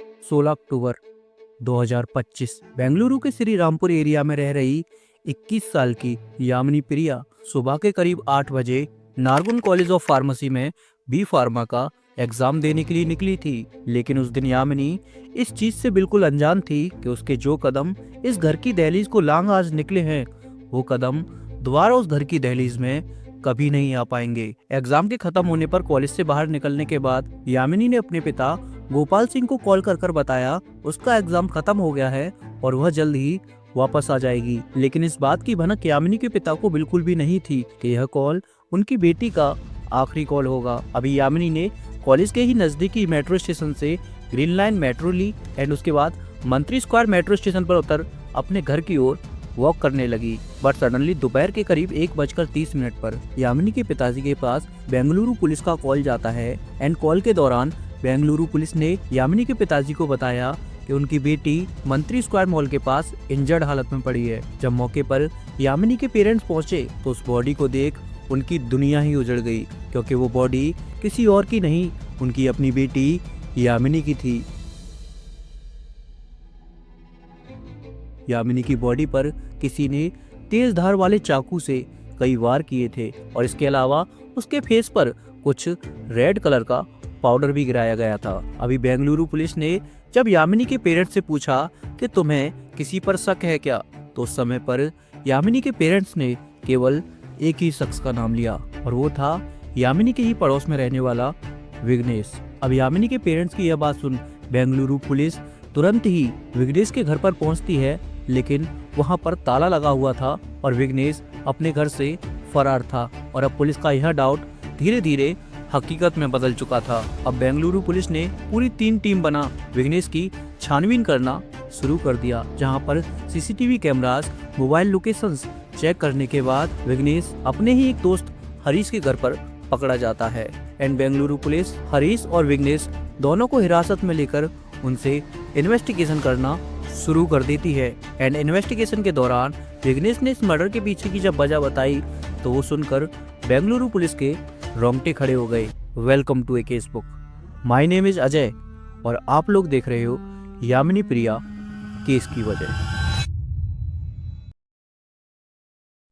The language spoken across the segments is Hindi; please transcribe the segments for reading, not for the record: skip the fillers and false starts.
16 अक्टूबर 2025 बेंगलुरु के श्री रामपुर एरिया में रह रही 21 साल की यामिनी प्रिया सुबह के करीब 8 बजे नारगुन कॉलेज ऑफ फार्मेसी में बी फार्मा का एग्जाम देने के लिए निकली थी। लेकिन उस दिन यामिनी इस चीज से बिल्कुल अनजान थी कि उसके जो कदम इस घर की दहलीज को लांग आज निकले हैं, वो कदम दोबारा उस घर की दहलीज में कभी नहीं आ पाएंगे। एग्जाम के खत्म होने पर कॉलेज से बाहर निकलने के बाद यामिनी ने अपने पिता गोपाल सिंह को कॉल कर बताया उसका एग्जाम खत्म हो गया है और वह जल्द ही वापस आ जाएगी। लेकिन इस बात की भनक यामिनी के पिता को बिल्कुल भी नहीं थी कि यह कॉल उनकी बेटी का आखिरी कॉल होगा। अभी यामिनी ने कॉलेज के ही नजदीकी मेट्रो स्टेशन से ग्रीन लाइन मेट्रो ली एंड उसके बाद मंत्री स्क्वायर मेट्रो स्टेशन पर उतर अपने घर की ओर वॉक करने लगी। बट सडनली दोपहर के करीब 1:30 पर यामिनी के पिताजी के पास बेंगलुरु पुलिस का कॉल जाता है एंड कॉल के दौरान बेंगलुरु पुलिस ने यामिनी के पिताजी को बताया कि उनकी बेटी मंत्री स्क्वायर मॉल के पास इंजर्ड हालत में पड़ी है। जब मौके पर यामिनी के पेरेंट्स पहुंचे तो उस बॉडी को देख उनकी दुनिया ही उजड़ गई, क्योंकि वो बॉडी किसी और की नहीं, उनकी अपनी बेटी यामिनी की थी। यामिनी की बॉडी पर किसी ने तेज धार वाले चाकू से कई वार किए थे और इसके अलावा उसके फेस पर कुछ रेड कलर का पाउडर भी गिराया गया था। अभी बेंगलुरु पुलिस ने जब यामिनी के पेरेंट्स से पूछा कि तुम्हें किसी पर शक है क्या, तो उस समय पर यामिनी के पेरेंट्स ने केवल एक ही शख्स का नाम लिया और वो था यामिनी के ही पड़ोस में रहने वाला विघ्नेश। अब यामिनी के पेरेंट्स की यह बात सुन बेंगलुरु पुलिस तुरंत ही विघ्नेश के घर पर पहुंचती है, लेकिन वहां पर ताला लगा हुआ था और विघ्नेश अपने घर से फरार था और अब पुलिस का यह डाउट धीरे धीरे हकीकत में बदल चुका था। अब बेंगलुरु पुलिस ने पूरी 3 टीम बना विघ्नेश की छानबीन करना शुरू कर दिया, जहां पर CCTV cameras, mobile locations check करने के बाद विघ्नेश अपने ही एक दोस्त हरीश के घर पर पकड़ा जाता है एंड बेंगलुरु पुलिस हरीश और विघ्नेश दोनों को हिरासत में लेकर उनसे इन्वेस्टिगेशन करना शुरू कर देती है एंड इन्वेस्टिगेशन के दौरान विघ्नेश ने इस मर्डर के पीछे की जब वजह बताई तो वो सुनकर बेंगलुरु पुलिस के रोंगटे खड़े हो गए। Welcome to a case book. My name is Ajay और आप लोग देख रहे हो यामिनी प्रिया केस की वजह।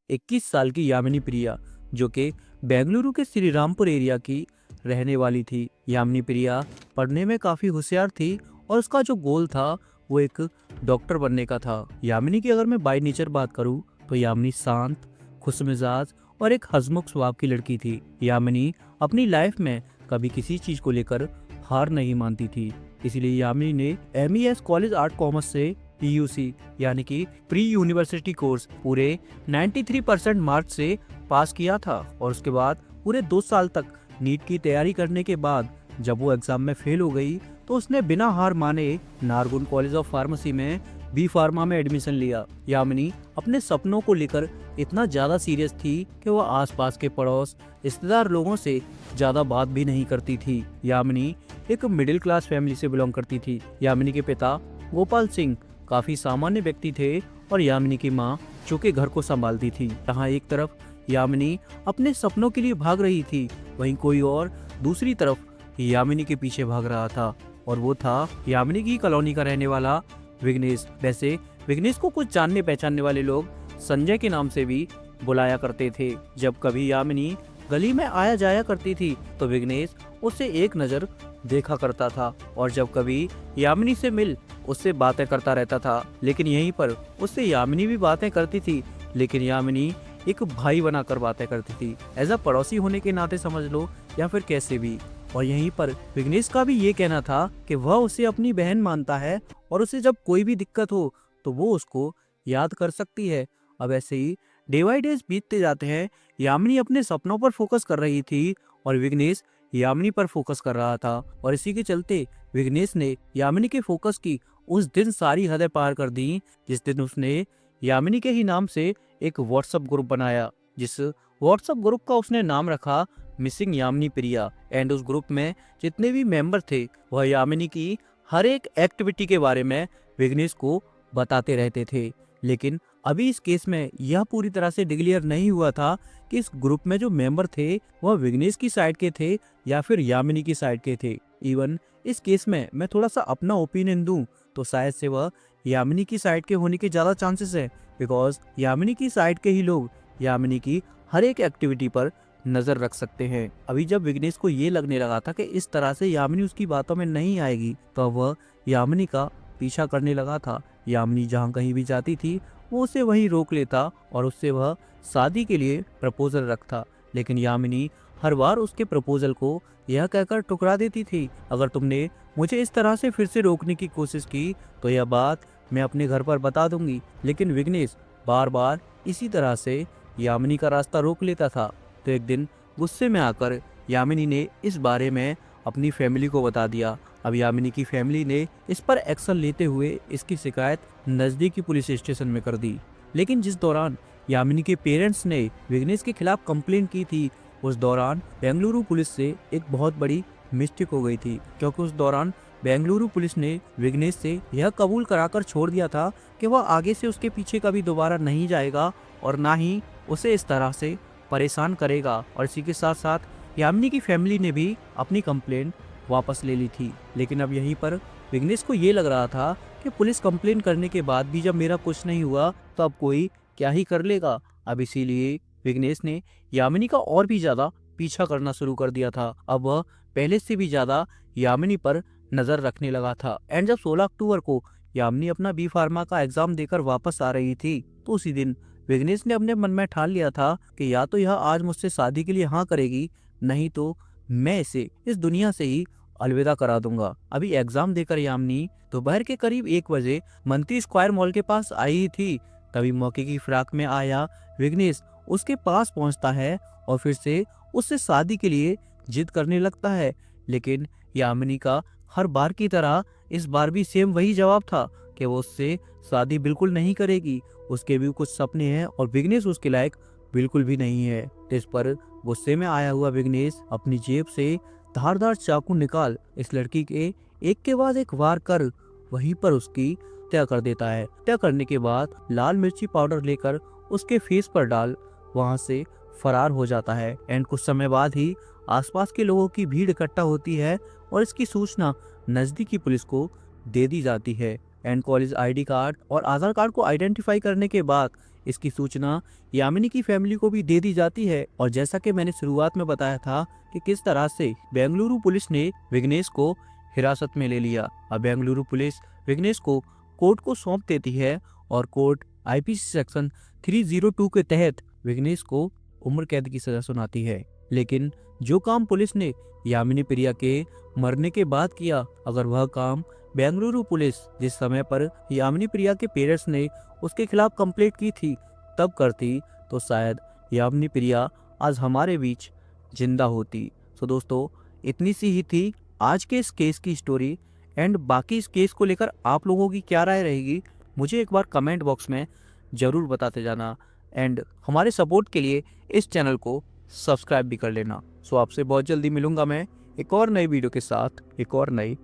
21 साल की यामिनी प्रिया जो कि बेंगलुरु के श्री रामपुर एरिया की रहने वाली थी। यामिनी प्रिया पढ़ने में काफी होशियार थी और उसका जो गोल था वो एक डॉक्टर बनने का था। यामिनी की अगर मैं बाय नेचर बात करूं तो यामिनी शांत, खुशमिजाज और एक हंसमुख स्वभाव की लड़की थी। यामिनी अपनी लाइफ में कभी किसी चीज को लेकर हार नहीं मानती थी, इसलिए यामिनी ने MES कॉलेज आर्ट कॉमर्स से PUC यानी कि प्री यूनिवर्सिटी कोर्स पूरे 93% मार्क्स से पास किया था और उसके बाद पूरे 2 साल तक नीट की तैयारी करने के बाद जब वो एग्जाम में फेल हो गई तो उसने बिना हार माने नारगुन कॉलेज ऑफ फार्मेसी में बी फार्मा में एडमिशन लिया। यामिनी अपने सपनों को लेकर इतना ज्यादा सीरियस थी कि वो आसपास के पड़ोस रिश्तेदार लोगों से ज्यादा बात भी नहीं करती थी। यामिनी एक मिडिल क्लास फैमिली से बिलोंग करती थी। यामिनी के पिता गोपाल सिंह काफी सामान्य व्यक्ति थे और यामिनी की माँ जो कि घर को संभालती थी। जहाँ एक तरफ यामिनी अपने सपनों के लिए भाग रही थी, वहीं कोई और दूसरी तरफ यामिनी के पीछे भाग रहा था और वो था यामिनी की कॉलोनी का रहने वाला विघ्नेश। वैसे विघ्नेश को कुछ जानने पहचानने वाले लोग संजय के नाम से भी बुलाया करते थे। जब कभी यामिनी गली में आया जाया करती थी तो विघ्नेश उससे एक नजर देखा करता था और जब कभी यामिनी से मिल उससे बातें करता रहता था। लेकिन यहीं पर उससे यामिनी भी बातें करती थी, लेकिन यामिनी एक भाई बनाकर बातें करती थी, एज अ पड़ोसी होने के नाते समझ लो या फिर कैसे भी। और यहीं पर विघ्नेश का भी ये कहना था कि वह उसे अपनी बहन मानता है और उसे जब कोई भी दिक्कत हो तो वो उसको याद कर सकती है। अब ऐसे ही डे बाई डेज बीतते जाते हैं। यामिनी अपने सपनों पर फोकस कर रही थी और विघ्नेश यामिनी पर फोकस कर रहा था और इसी के चलते विघ्नेश ने यामिनी के फोकस की उस दिन सारी हदें पार कर दी जिस दिन उसने यामिनी के ही नाम से एक व्हाट्सएप ग्रुप बनाया, जिस व्हाट्सएप ग्रुप का उसने नाम रखा मिसिंग यामिनी प्रिया एंड उस ग्रुप में जितने भी मेंबर थे वह यामिनी की हर एक एक्टिविटी के बारे में विघ्नेश को बताते रहते थे। लेकिन अभी इस केस में यह पूरी तरह से डिक्लेयर नहीं हुआ था कि इस ग्रुप में जो मेंबर थे वह विघ्नेश की साइड के थे या फिर यामिनी की साइड के थे। इवन इस केस में मैं थोड़ा सा अपना ओपिनियन दूं तो शायद से वह यामिनी की साइड के होने के ज़्यादा चांसेस है, बिकॉज यामिनी की साइड के ही लोग यामिनी की हर एक एक्टिविटी पर नज़र रख सकते हैं। अभी जब विघ्नेश को ये लगने लगा था कि इस तरह से यामिनी उसकी बातों में नहीं आएगी, तो वह यामिनी का पीछा करने लगा था। यामिनी जहाँ कहीं भी जाती थी वो उसे वहीं रोक लेता और उससे वह शादी के लिए प्रपोजल रखता, लेकिन यामिनी हर बार उसके प्रपोजल को यह कहकर ठुकरा देती थी, अगर तुमने मुझे इस तरह से फिर से रोकने की कोशिश की तो यह बात मैं अपने घर पर बता दूंगी। लेकिन विघ्नेश बार बार इसी तरह से यामिनी का रास्ता रोक लेता था। तो एक दिन गुस्से में आकर यामिनी ने इस बारे में अपनी फैमिली को बता दिया। अब यामिनी की फैमिली ने इस पर एक्शन लेते हुए इसकी शिकायत नज़दीकी पुलिस स्टेशन में कर दी। लेकिन जिस दौरान यामिनी के पेरेंट्स ने विघ्नेश के खिलाफ कंप्लेन की थी, उस दौरान बेंगलुरु पुलिस से एक बहुत बड़ी मिस्टेक हो गई थी, क्योंकि उस दौरान बेंगलुरु पुलिस ने विघ्नेश से यह कबूल कराकर छोड़ दिया था कि वह आगे से उसके पीछे कभी दोबारा नहीं जाएगा और ना ही उसे इस तरह से परेशान करेगा। और इसी के साथ साथ यामिनी की फैमिली ने भी अपनी कंप्लेंट वापस ले ली थी। लेकिन अब यहीं पर विघ्नेश को ये लग रहा था कि पुलिस कंप्लेन करने के बाद भी जब मेरा कुछ नहीं हुआ तो अब कोई क्या ही कर लेगा। अब इसीलिए विघ्नेश ने यामिनी का और भी ज़्यादा पीछा करना शुरू कर दिया था। अब वह पहले से भी ज़्यादा यामिनी पर नज़र रखने लगा था। एंड जब 16 अक्टूबर को यामिनी अपना बी फार्मा का एग्ज़ाम देकर वापस आ रही थी, तो उसी दिन विघ्नेश ने अपने मन में ठान लिया था कि या तो यह आज मुझसे शादी के लिए हाँ करेगी, नहीं तो मैं इसे इस दुनिया से ही अलविदा करा दूंगा। अभी एग्जाम देकर यामिनी दोपहर के करीब 1 बजे मंत्री स्क्वायर मॉल के पास आई ही थी, तभी मौके की फिराक में आया विघ्नेश उसके पास पहुंचता है और फिर से उससे शादी के लिए जिद करने लगता है। लेकिन यामिनी का हर बार की तरह इस बार भी सेम वही जवाब था कि वो उससे शादी बिल्कुल नहीं करेगी, उसके भी कुछ सपने हैं और विघ्नेश उसके लायक बिल्कुल भी नहीं है। इस पर गुस्से में आया हुआ विघ्नेश अपनी जेब से धारदार चाकू निकाल इस लड़की के एक के बाद एक वार कर वहीं पर उसकी हत्या कर देता है। हत्या करने के बाद लाल मिर्ची पाउडर लेकर उसके फेस पर डाल वहां से फरार हो जाता है। एंड कुछ समय बाद ही आसपास के लोगों की भीड़ इकट्ठा होती है और इसकी सूचना नजदीकी पुलिस को दे दी जाती है। एंड कॉलेज आईडी कार्ड और आधार कार्ड को आइडेंटिफाई करने के बाद इसकी सूचना यामिनी की फैमिली को भी दे दी जाती है। और जैसा कि मैंने शुरुआत में बताया था कि किस तरह से बेंगलुरु पुलिस ने विघ्नेश को हिरासत में ले लिया। अब बेंगलुरु पुलिस विघ्नेश को कोर्ट को सौंप देती है और कोर्ट आईपीसी सेक्शन 302 के तहत विघ्नेश को उम्र कैद की सजा सुनाती है। लेकिन जो काम पुलिस ने यामिनी प्रिया के मरने के बाद किया, अगर वह काम बेंगलुरु पुलिस जिस समय पर यामिनी प्रिया के पेरेंट्स ने उसके खिलाफ कंप्लेंट की थी तब करती, तो शायद यामिनी प्रिया आज हमारे बीच जिंदा होती। तो दोस्तों, इतनी सी ही थी आज के इस केस की स्टोरी। एंड बाकी इस केस को लेकर आप लोगों की क्या राय रहेगी, मुझे एक बार कमेंट बॉक्स में ज़रूर बताते जाना। एंड हमारे सपोर्ट के लिए इस चैनल को सब्सक्राइब भी कर लेना। सो आपसे बहुत जल्दी मिलूंगा मैं एक और नई वीडियो के साथ, एक और नई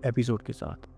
एपिसोड के साथ।